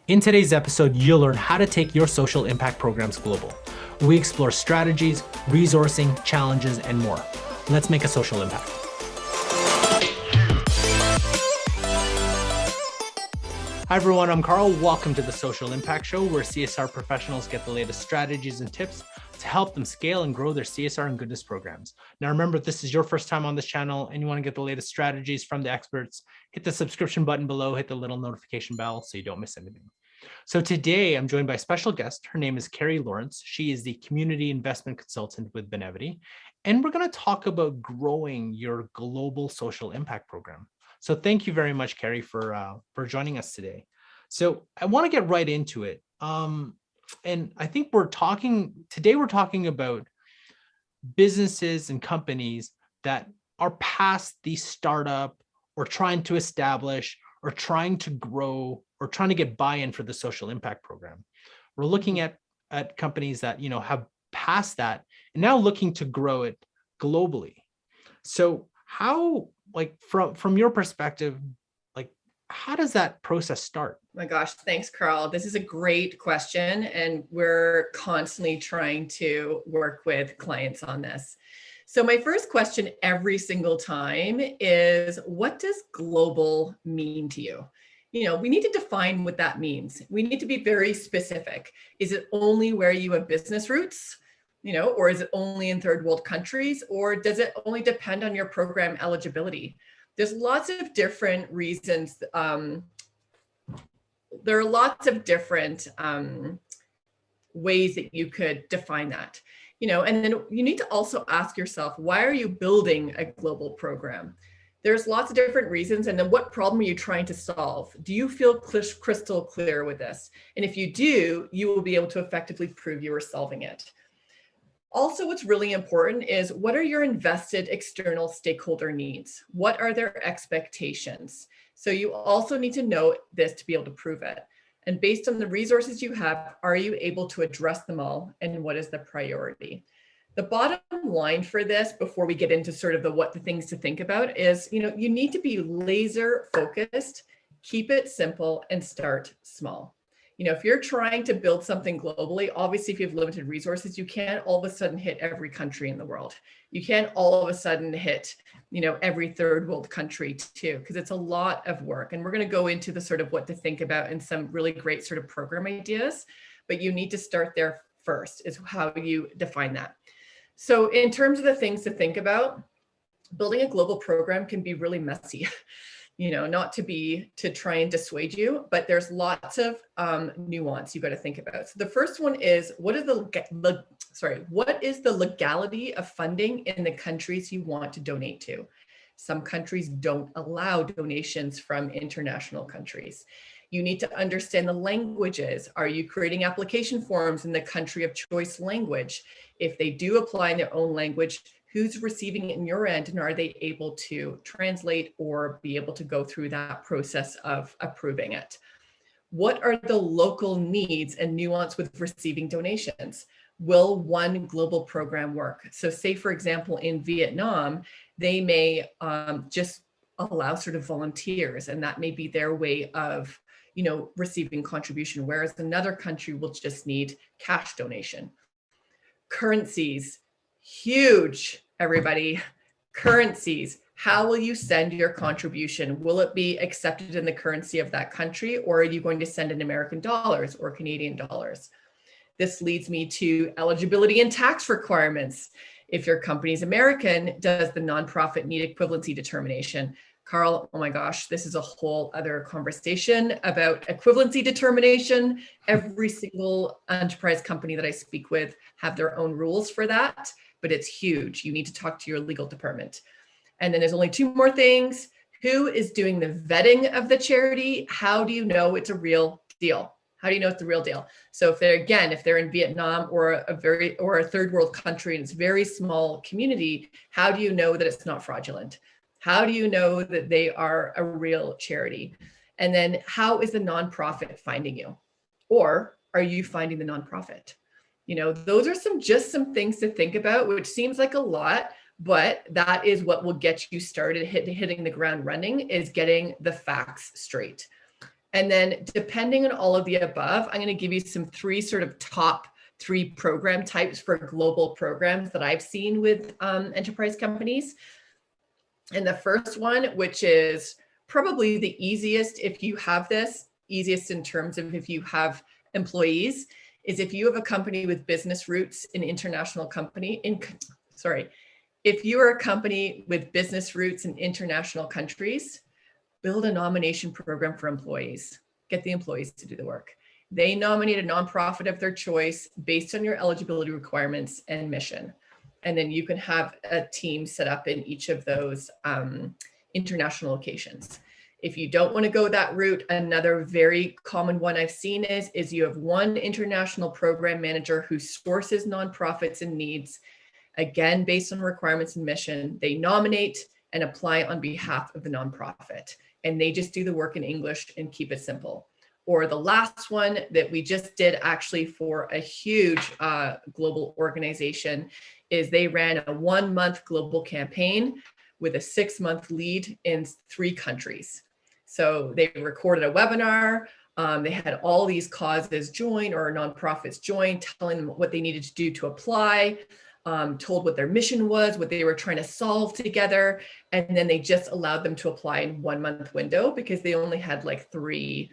In today's episode, you'll learn how to take your social impact programs global. We explore strategies, resourcing, challenges, and more. Let's make a social impact. Hi everyone, I'm Carl. Welcome to the Social Impact Show, where CSR professionals get the latest strategies and tips to help them scale and grow their CSR and goodness programs. Now remember, if this is your first time on this channel and you want to get the latest strategies from the experts, hit the subscription button below, hit the little notification bell so you don't miss anything. So today I'm joined by a special guest. Her name is Carrie Lawrence. She is the Community Investment Consultant with Benevity. And we're going to talk about growing your global social impact program. So thank you very much, Carrie, for joining us today. So I want to get right into it. And I think we're talking about businesses and companies that are past the startup or trying to establish or trying to grow or trying to get buy-in for the social impact program. We're looking at companies that, have passed that and now looking to grow it globally. So how, from your perspective, how does that process start? My gosh, thanks, Carl. This is a great question, and we're constantly trying to work with clients on this. So my first question every single time is, what does global mean to you? We need to define what that means. We need to be very specific. Is it only where you have business roots? Or is it only in third world countries? Or does it only depend on your program eligibility? There's lots of different reasons. There are lots of different ways that you could define that, and then you need to also ask yourself, why are you building a global program? There's lots of different reasons. And then what problem are you trying to solve? Do you feel crystal clear with this? And if you do, you will be able to effectively prove you are solving it. Also, what's really important is, what are your invested external stakeholder needs? What are their expectations? So you also need to know this to be able to prove it. And based on the resources you have, are you able to address them all? And what is the priority? The bottom line for this, before we get into sort of the things to think about, is, you need to be laser focused, keep it simple, and start small. If you're trying to build something globally, obviously, if you have limited resources, you can't all of a sudden hit every country in the world. You can't all of a sudden hit, every third world country too, because it's a lot of work. And we're going to go into the sort of what to think about and some really great sort of program ideas, but you need to start there first, is how you define that. So in terms of the things to think about, building a global program can be really messy. Not to try and dissuade you, but there's lots of nuance you got to think about. So the first one is, what is the legality of funding in the countries you want to donate to? Some countries don't allow donations from international countries. You need to understand the languages. Are you creating application forms in the country of choice language? If they do apply in their own language, who's receiving it in your end, and are they able to translate or be able to go through that process of approving it? What are the local needs and nuance with receiving donations? Will one global program work? So say, for example, in Vietnam, they may just allow sort of volunteers, and that may be their way of receiving contribution, whereas another country will just need cash donation. Currencies. Huge, everybody. Currencies. How will you send your contribution? Will it be accepted in the currency of that country, or are you going to send in American dollars or Canadian dollars? This leads me to eligibility and tax requirements. If your company's American, does the nonprofit need equivalency determination? Carl, oh my gosh, this is a whole other conversation about equivalency determination. Every single enterprise company that I speak with have their own rules for that, but it's huge. You need to talk to your legal department. And then there's only two more things. Who is doing the vetting of the charity? How do you know it's a real deal? How do you know it's the real deal? So if they're in Vietnam or a third world country and it's a very small community, how do you know that it's not fraudulent? How do you know that they are a real charity? And then how is the nonprofit finding you? Or are you finding the nonprofit? Those are some things to think about, which seems like a lot, but that is what will get you started hitting the ground running, is getting the facts straight. And then depending on all of the above, I'm going to give you some top three program types for global programs that I've seen with enterprise companies. And the first one, which is probably the easiest if you have this, easiest in terms of if you have employees, is if you have a company with business roots in international company, if you are a company with business roots in international countries, build a nomination program for employees. Get the employees to do the work. They nominate a nonprofit of their choice based on your eligibility requirements and mission. And then you can have a team set up in each of those international locations. If you don't want to go that route, another very common one I've seen is you have one international program manager who sources nonprofits and needs, again, based on requirements and mission. They nominate and apply on behalf of the nonprofit, and they just do the work in English and keep it simple. Or the last one that we just did actually for a huge global organization is they ran a 1-month global campaign with a 6-month lead in 3 countries. So they recorded a webinar. They had all these causes join or nonprofits join, telling them what they needed to do to apply, told what their mission was, what they were trying to solve together. And then they just allowed them to apply in 1-month window because they only had like 3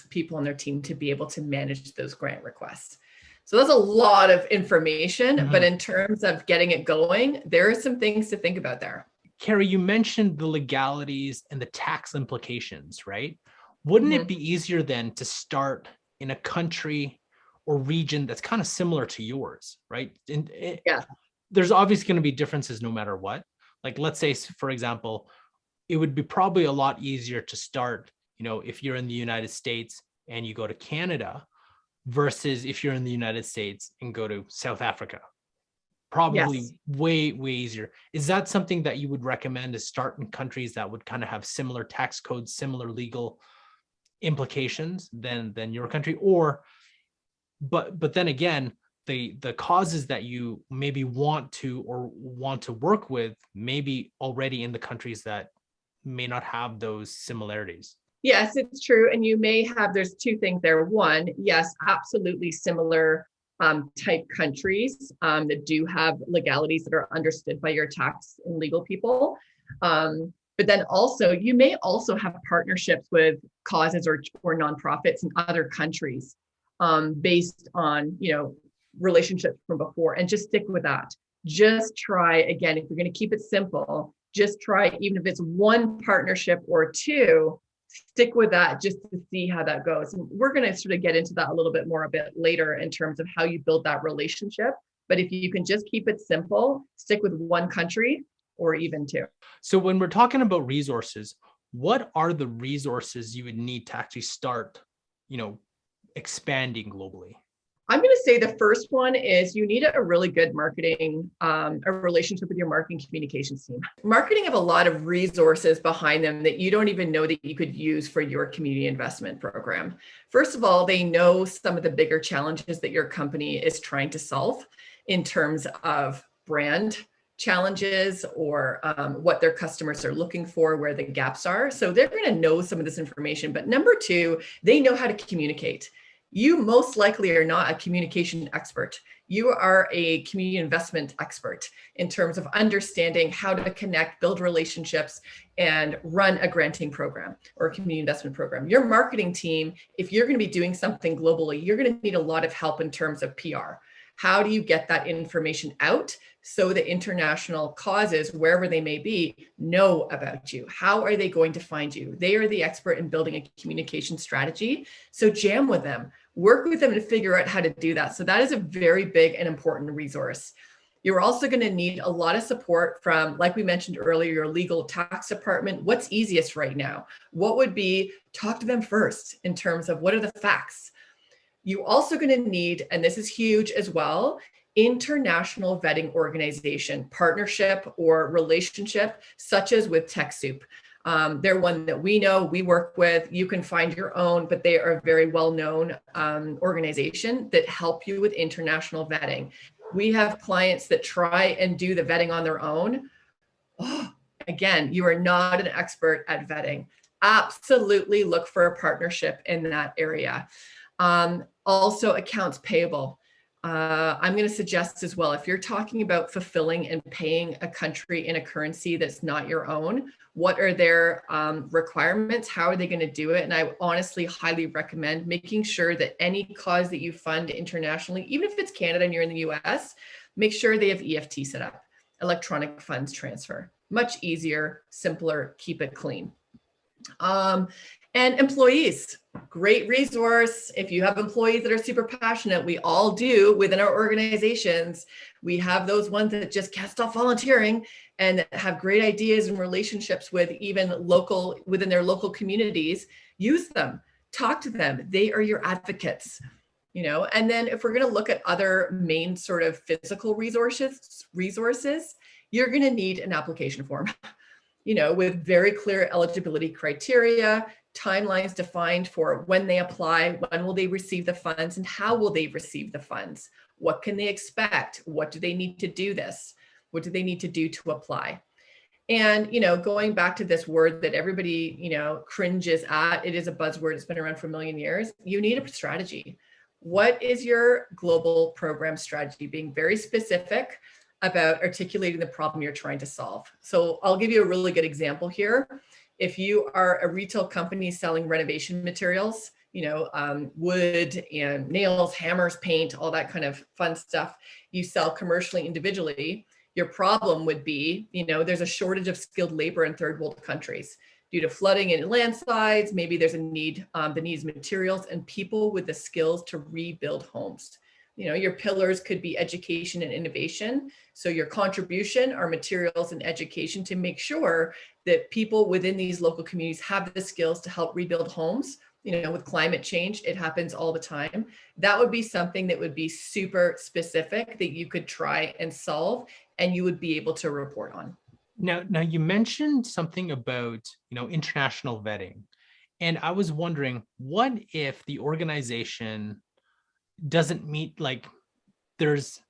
people on their team to be able to manage those grant requests. So that's a lot of information, but in terms of getting it going, there are some things to think about there. Carrie, you mentioned the legalities and the tax implications, right? Wouldn't it be easier then to start in a country or region that's kind of similar to yours, right? Yeah. There's obviously going to be differences no matter what. Like, let's say, for example, it would be probably a lot easier to start, if you're in the United States and you go to Canada versus if you're in the United States and go to South Africa. Probably way, way easier. Is that something that you would recommend, to start in countries that would kind of have similar tax codes, similar legal implications than your country? Or, but then again, the causes that you maybe want to work with maybe already in the countries that may not have those similarities. Yes, it's true. And you may have, there's 2 things there. One, yes, absolutely similar type countries that do have legalities that are understood by your tax and legal people. But then also, you may also have partnerships with causes or nonprofits in other countries based on, relationships from before, and just stick with that. Just try, again, if you're going to keep it simple, just try, even if it's 1 partnership or 2, stick with that just to see how that goes. And we're going to sort of get into that a bit later in terms of how you build that relationship. But if you can just keep it simple, stick with 1 country or even 2. So when we're talking about resources, what are the resources you would need to actually start, expanding globally? I'm going to say the first one is you need a really good marketing, a relationship with your marketing communications team. Marketing have a lot of resources behind them that you don't even know that you could use for your community investment program. First of all, they know some of the bigger challenges that your company is trying to solve in terms of brand challenges or what their customers are looking for, where the gaps are. So they're going to know some of this information. But number 2, they know how to communicate. You most likely are not a communication expert. You are a community investment expert in terms of understanding how to connect, build relationships, and run a granting program or a community investment program. Your marketing team, if you're going to be doing something globally, you're going to need a lot of help in terms of PR. How do you get that information out so the international causes, wherever they may be, know about you? How are they going to find you? They are the expert in building a communication strategy. So jam with them, work with them to figure out how to do that. So that is a very big and important resource. You're also going to need a lot of support from, like we mentioned earlier, your legal tax department. What's easiest right now? What would be, talk to them first in terms of what are the facts? You also going to need, and this is huge as well, international vetting organization, partnership or relationship, such as with TechSoup. They're one that we know, we work with. You can find your own, but they are a very well-known organization that help you with international vetting. We have clients that try and do the vetting on their own. Oh, again, you are not an expert at vetting. absolutely look for a partnership in that area. Also, accounts payable. I'm going to suggest as well, if you're talking about fulfilling and paying a country in a currency that's not your own, what are their requirements? How are they going to do it? And I honestly highly recommend making sure that any cause that you fund internationally, even if it's Canada and you're in the US, make sure they have EFT set up, electronic funds transfer. Much easier, simpler, keep it clean. And employees, great resource. If you have employees that are super passionate, we all do within our organizations. We have those ones that just can't stop volunteering and have great ideas and relationships with even within their local communities. Use them, talk to them. They are your advocates. And then if we're going to look at other main sort of physical resources, you're going to need an application form, with very clear eligibility criteria, timelines defined for when they apply, when will they receive the funds, and how will they receive the funds? What can they expect? What do they need to do this? What do they need to do to apply? And, going back to this word that everybody, cringes at, it is a buzzword. It's been around for a million years. You need a strategy. What is your global program strategy? Being very specific about articulating the problem you're trying to solve. So I'll give you a really good example here. If you are a retail company selling renovation materials, wood and nails, hammers, paint, all that kind of fun stuff, you sell commercially, individually, your problem would be, there's a shortage of skilled labor in third world countries due to flooding and landslides. Maybe there's a need, the needs materials and people with the skills to rebuild homes. Your pillars could be education and innovation. So your contribution are materials and education to make sure that people within these local communities have the skills to help rebuild homes. With climate change, it happens all the time. That would be something that would be super specific that you could try and solve and you would be able to report on. Now you mentioned something about, international vetting. And I was wondering, what if the organization doesn't meet, like there's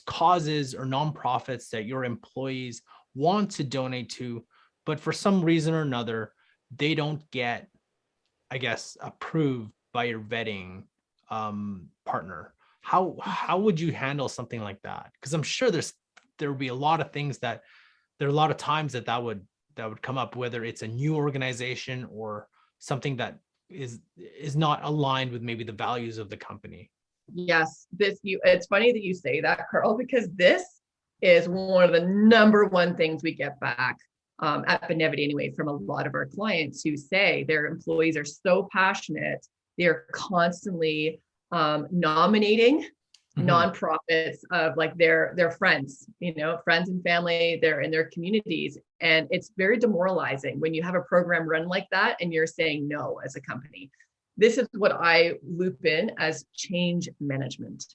causes or nonprofits that your employees want to donate to, but for some reason or another, they don't get, I guess, approved by your vetting partner. How would you handle something like that? Because I'm sure there would be a lot of things there are a lot of times that would come up, whether it's a new organization or something that is not aligned with maybe the values of the company. Yes, it's funny that you say that, Carl, because this is one of the number one things we get back at Benevity anyway, from a lot of our clients who say their employees are so passionate. They're constantly nominating nonprofits of like their friends, friends and family, they're in their communities. And it's very demoralizing when you have a program run like that and you're saying no as a company. This is what I loop in as change management.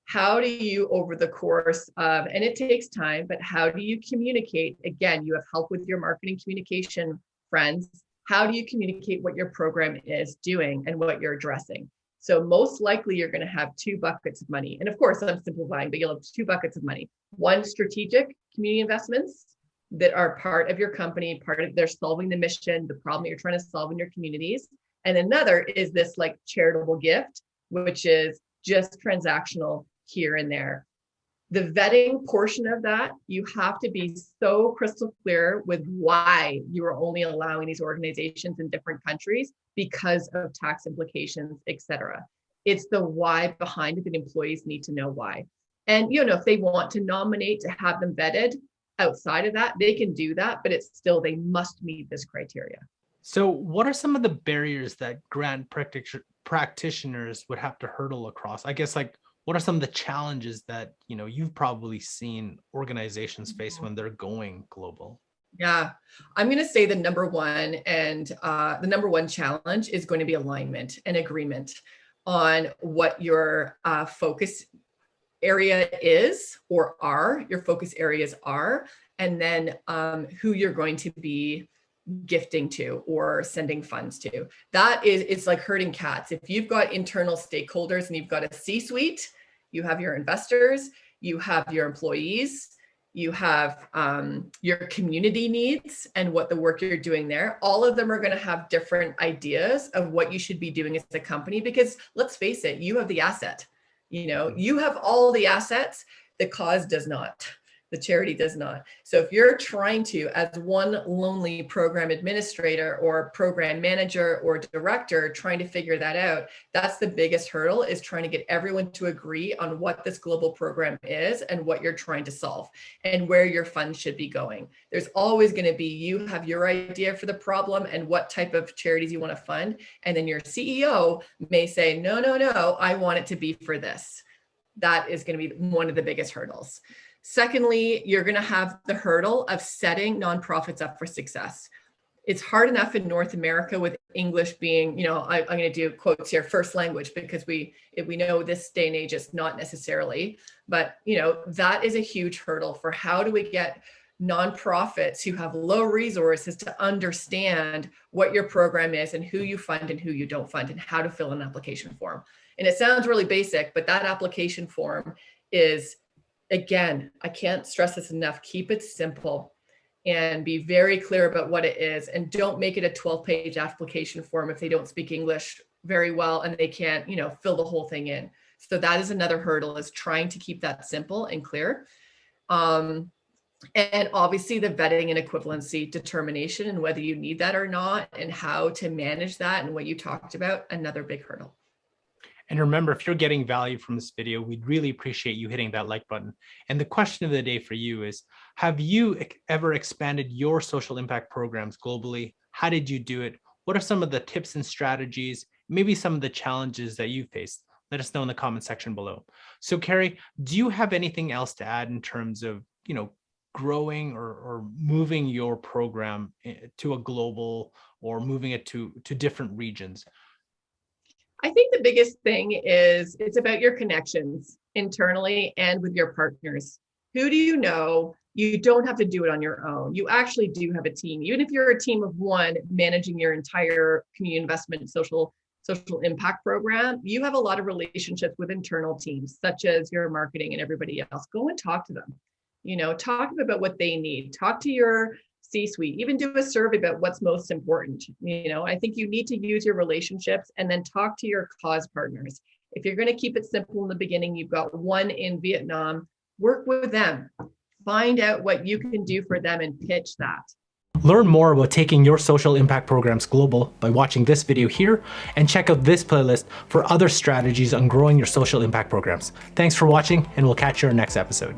How do you, over the course of, and it takes time, but how do you communicate? Again, you have help with your marketing communication friends. How do you communicate what your program is doing and what you're addressing? So most likely you're going to have two buckets of money. And of course, I'm simplifying, but you'll have two buckets of money. One, strategic community investments that are part of your company, they're solving the mission, the problem you're trying to solve in your communities. And another is this like charitable gift, which is just transactional here and there. The vetting portion of that, you have to be so crystal clear with why you are only allowing these organizations in different countries because of tax implications, et cetera. It's the why behind it that employees need to know why. And, if they want to nominate to have them vetted outside of that, they can do that, but it's still, they must meet this criteria. So what are some of the barriers that grant practitioners would have to hurdle across? I guess, like, what are some of the challenges that, you've probably seen organizations face when they're going global? Yeah, I'm going to say the number one challenge is going to be alignment and agreement on what your focus area is or are, your focus areas are, and then who you're going to be gifting to or sending funds to. It's like herding cats. If you've got internal stakeholders and you've got a C-suite, you have your investors, you have your employees, you have your community needs and what the work you're doing there. All of them are going to have different ideas of what you should be doing as a company, because let's face it, you have the asset. You have all the assets. The cause does not. The charity does not. So if you're trying to, as one lonely program administrator or program manager or director, trying to figure that out, that's the biggest hurdle, is trying to get everyone to agree on what this global program is and what you're trying to solve and where your funds should be going. There's always going to be, you have your idea for the problem and what type of charities you want to fund. And then your CEO may say, no, I want it to be for this. That is going to be one of the biggest hurdles. Secondly, you're going to have the hurdle of setting nonprofits up for success. It's hard enough in North America with English being, I'm going to do quotes here, first language, because we know this day and age it's not necessarily, but that is a huge hurdle for how do we get nonprofits who have low resources to understand what your program is and who you fund and who you don't fund and how to fill an application form. And it sounds really basic, but that application form is, again, I can't stress this enough, keep it simple and be very clear about what it is. And don't make it a 12-page application form if they don't speak English very well and they can't, fill the whole thing in. So that is another hurdle, is trying to keep that simple and clear. And obviously the vetting and equivalency determination and whether you need that or not and how to manage that and what you talked about, another big hurdle. And remember, if you're getting value from this video, we'd really appreciate you hitting that like button. And the question of the day for you is, have you ever expanded your social impact programs globally? How did you do it? What are some of the tips and strategies, maybe some of the challenges that you faced? Let us know in the comment section below. So Carrie, do you have anything else to add in terms of, growing or moving your program to a global, or moving it to different regions? I think the biggest thing is it's about your connections internally and with your partners. Who do you know? You don't have to do it on your own. You actually do have a team. Even if you're a team of one managing your entire community investment social impact program, you have a lot of relationships with internal teams, such as your marketing and everybody else. Go and talk to them. Talk about what they need. Talk to your C-suite, even do a survey about what's most important. I think you need to use your relationships and then talk to your cause partners. If you're going to keep it simple in the beginning, you've got one in Vietnam, work with them, find out what you can do for them and pitch that. Learn more about taking your social impact programs global by watching this video here, and check out this playlist for other strategies on growing your social impact programs. Thanks for watching, and we'll catch you in our next episode.